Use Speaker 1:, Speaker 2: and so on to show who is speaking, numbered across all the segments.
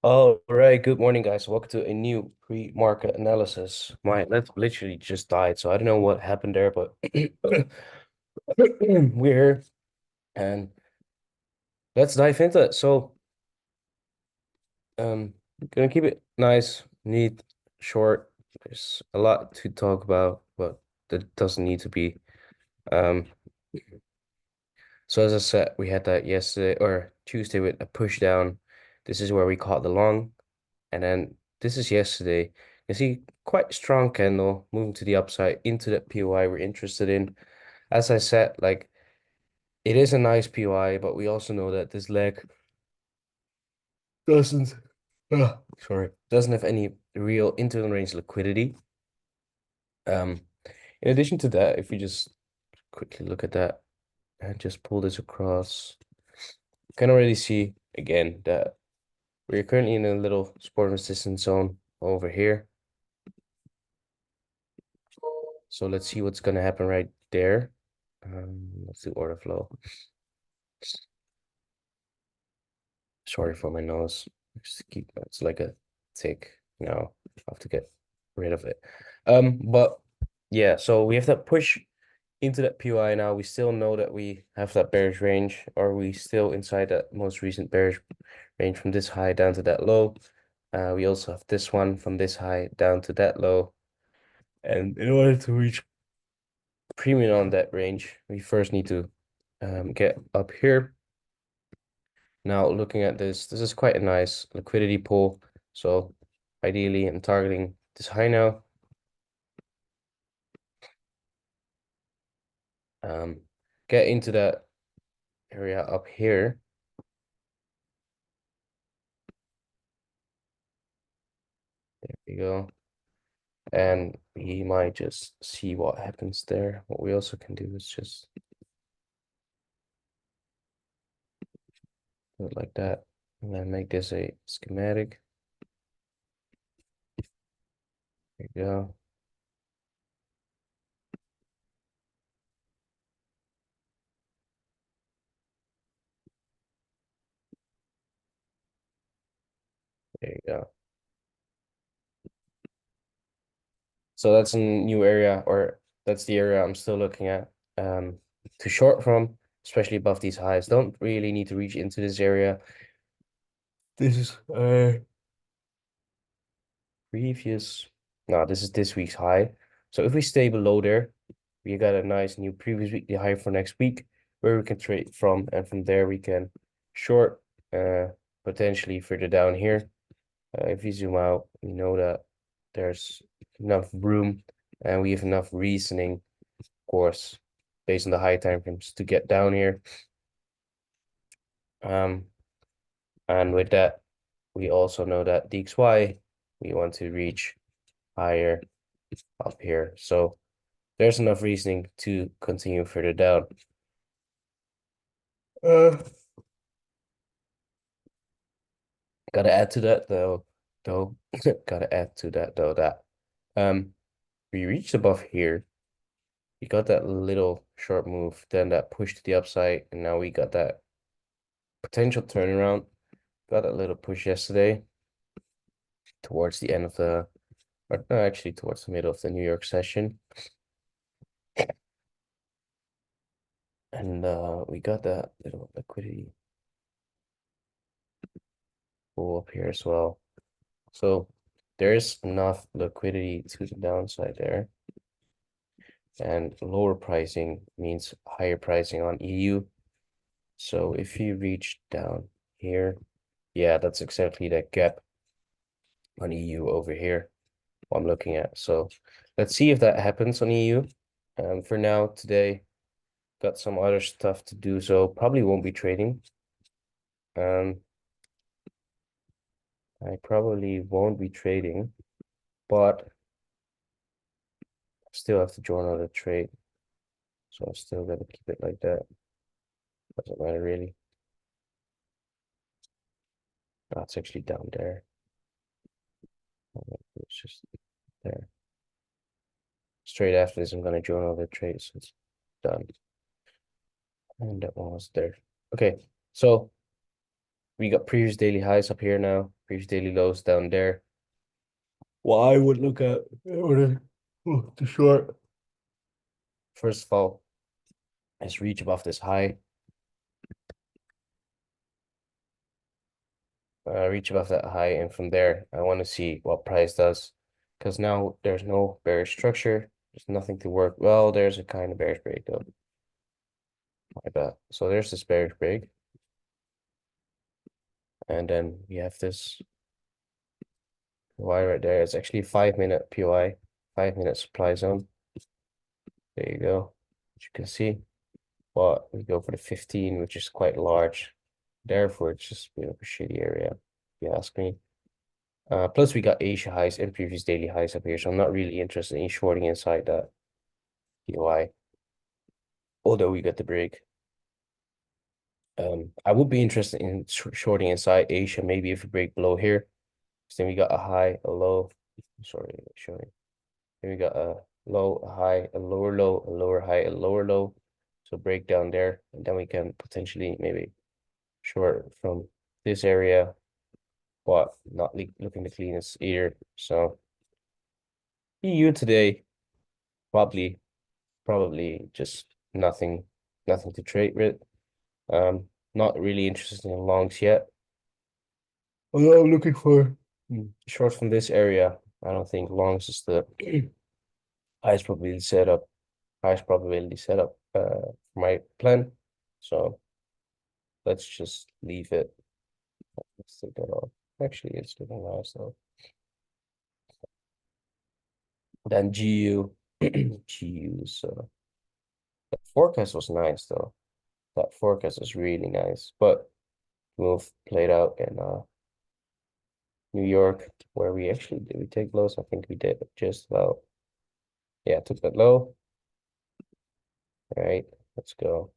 Speaker 1: All right, good morning, guys. Welcome to a new pre-market analysis. My laptop literally just died, so I don't know what happened there, but we're here and let's dive into it. So, um, gonna keep it nice, neat, short. There's a lot to talk about, but that doesn't need to be. Um, so as I said, we had that yesterday or Tuesday with a push down. This is where we caught the long. And then this is yesterday. You see quite strong candle moving to the upside into that POI we're interested in. As I said, like it is a nice POI, but we also know that this leg doesn't doesn't have any real internal range liquidity. Um, in addition to that, if we just quickly look at that and just pull this across, you can already see again that we're currently in a little support resistance zone over here. So let's see what's gonna happen right there. Let's do order flow. Sorry for my nose. Just keep it's like a tick. I have to get rid of it. But yeah, so we have that push into that POI now. We still know that we have that bearish range. Are we still inside that most recent bearish range from this high down to that low? We also have this one from this high down to that low. And in order to reach premium on that range, we first need to get up here. Now, looking at this is quite a nice liquidity pool. So ideally, I'm targeting this high now. Get into that area up here. There we go. And we might just see what happens there. What we also can do is just do it like that. And then make this a schematic. There you go. There you go. So that's a new area, or that's the area I'm still looking at to short from, especially above these highs. Don't really need to reach into this area. This is previous. No, this is this week's high. So if we stay below there, we got a nice new previous weekly high for next week where we can trade from, and from there we can short potentially further down here. If you zoom out, we know that there's enough room and we have enough reasoning, of course, based on the high time frames to get down here. And with that, we also know that DXY, we want to reach higher up here. So there's enough reasoning to continue further down. Uh, gotta add to that though, gotta add to that though that we reached above here. We got that little short move, then that push to the upside, and now we got that potential turnaround. Got a little push yesterday towards the end of the, or no, actually towards the middle of the New York session. And we got that little liquidity pull up here as well. So there's enough liquidity to the downside there. And lower pricing means higher pricing on EU. So if you reach down here, yeah, that's exactly that gap on EU over here, what I'm looking at. So let's see if that happens on EU. For now, today, got some other stuff to do, so probably won't be trading. I probably won't be trading, but I still have to join another trade. So I'm still gonna keep it like that. Doesn't matter really. Oh, it's actually down there. It's just there. Straight after this, I'm gonna join another trade, so it's done. And that one was there. Okay, so We got previous daily highs up here now, previous daily lows down there. Well, I would look at the short. First of all, is reach above this high, reach above that high, and from there, I want to see what price does, because now there's no bearish structure. There's nothing to work. Well, there's a kind of bearish break though. My bad. So there's this bearish break, and then we have this POI right there. It's actually 5-minute POI, 5-minute supply zone. There you go. As you can see, but we go for the 15, which is quite large. Therefore, it's just a bit of a shitty area, if you ask me. Plus, we got Asia highs and previous daily highs up here, so I'm not really interested in shorting inside that POI. Although we got the break. I would be interested in shorting inside Asia, maybe if we break below here. So then we got a high, a low. Sorry, showing. Then we got a low, a high, a lower low, a lower high, a lower low. So break down there, and then we can potentially maybe short from this area, but not looking the cleanest either. So EU today, probably just nothing to trade with. Not really interested in longs yet. Although I'm looking for short from this area. I don't think longs is the highest probability setup, for my plan. So let's just leave it. Let's take that off. Actually, it's looking nice though. Then GU, GU's that forecast was nice though. That forecast is really nice, but move played out in New York, where we actually did we take lows? I think we did just about. Yeah, took that low. All right, let's go.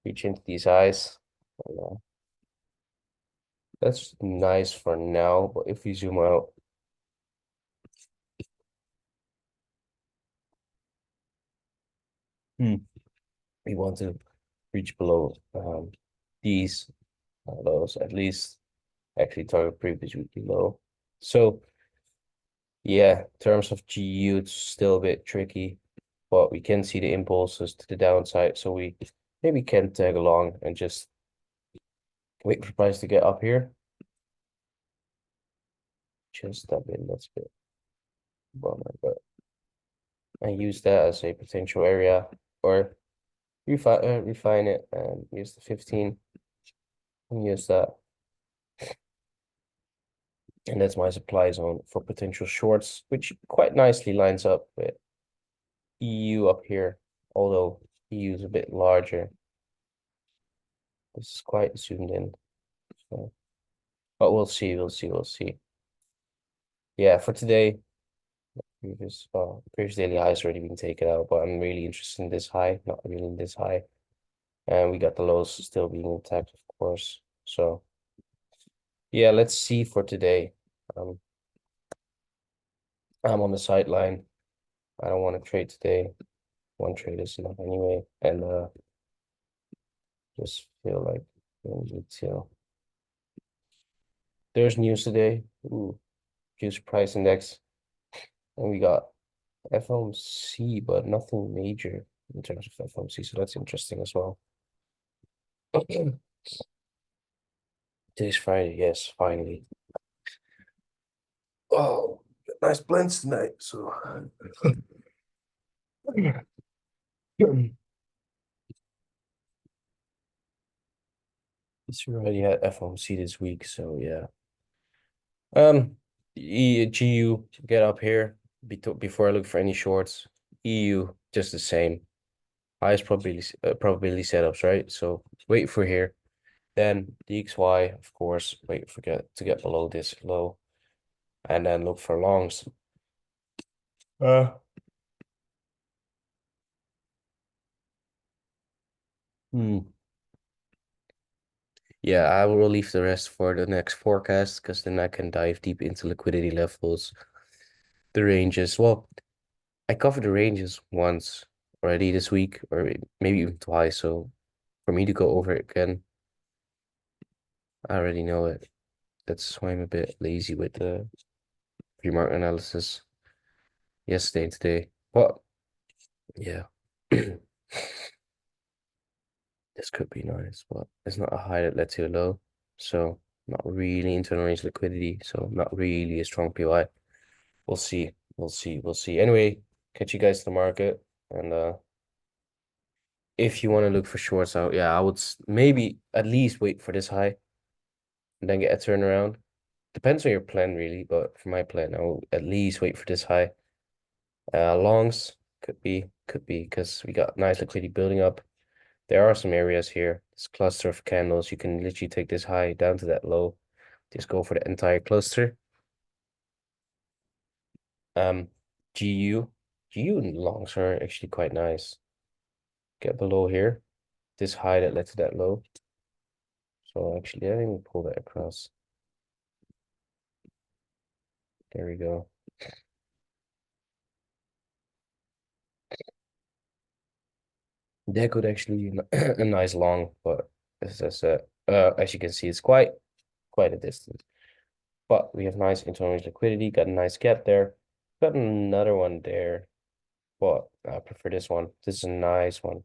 Speaker 1: Reach into these highs. And, that's nice for now, but if we zoom out, we want to reach below these lows, at least actually target previous weekly low. So yeah, in terms of GU, it's still a bit tricky, but we can see the impulses to the downside, so we maybe can tag along and just wait for price to get up here. Just step in, that's a bit bummer, but I use that as a potential area, or refine it and use the 15 and use that. And that's my supply zone for potential shorts, which quite nicely lines up with EU up here, although EU is a bit larger. This is quite zoomed in. So, but we'll see. Yeah, for today, previous daily high has already been taken out, but I'm really interested in this high, not really in this high. And we got the lows still being intact, of course. So yeah, let's see for today. I'm on the sideline. I don't want to trade today. One trade is enough anyway. And just feel like there's news today. Ooh, juice price index. And we got FOMC, but nothing major in terms of FOMC. So that's interesting as well. Today's Friday, yes, finally. Oh, nice blends tonight. So it's already had FOMC this week, so yeah. GU get up here before I look for any shorts. EU just the same. Highest probability setups, right? So wait for here. Then the XY, of course, wait for to get below this low, and then look for longs. Uh, hmm. Yeah, I will leave the rest for the next forecast because then I can dive deep into liquidity levels, the ranges. Well, I covered the ranges once already this week, or maybe even twice. So for me to go over it again, I already know it. That's why I'm a bit lazy with the pre-market analysis yesterday and today. But yeah, this could be nice, but it's not a high that led to a low. So not really internal range liquidity. So not really a strong PY. We'll see. We'll see. We'll see. Anyway, catch you guys to the market. And if you want to look for shorts out, yeah, I would maybe at least wait for this high and then get a turnaround. Depends on your plan, really, but for my plan, I will at least wait for this high. Longs could be because we got nice liquidity building up. There are some areas here. This cluster of candles, you can literally take this high down to that low. Just go for the entire cluster. Um, GU, GU longs are actually quite nice. Get below here, this high that led to that low. So actually, I didn't even pull that across. There we go. That could actually a nice long, but as I said, as you can see, it's quite a distance. But we have nice internal liquidity, got a nice gap there. Got another one there, but I prefer this one. This is a nice one.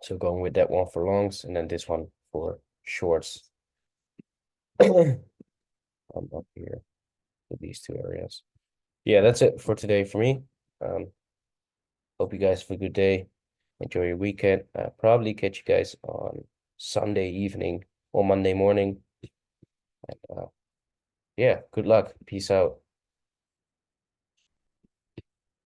Speaker 1: So going with that one for longs and then this one for shorts. I'm up here with these two areas. Yeah, that's it for today for me. Hope you guys have a good day. Enjoy your weekend. Probably catch you guys on Sunday evening or Monday morning. And, yeah, good luck. Peace out.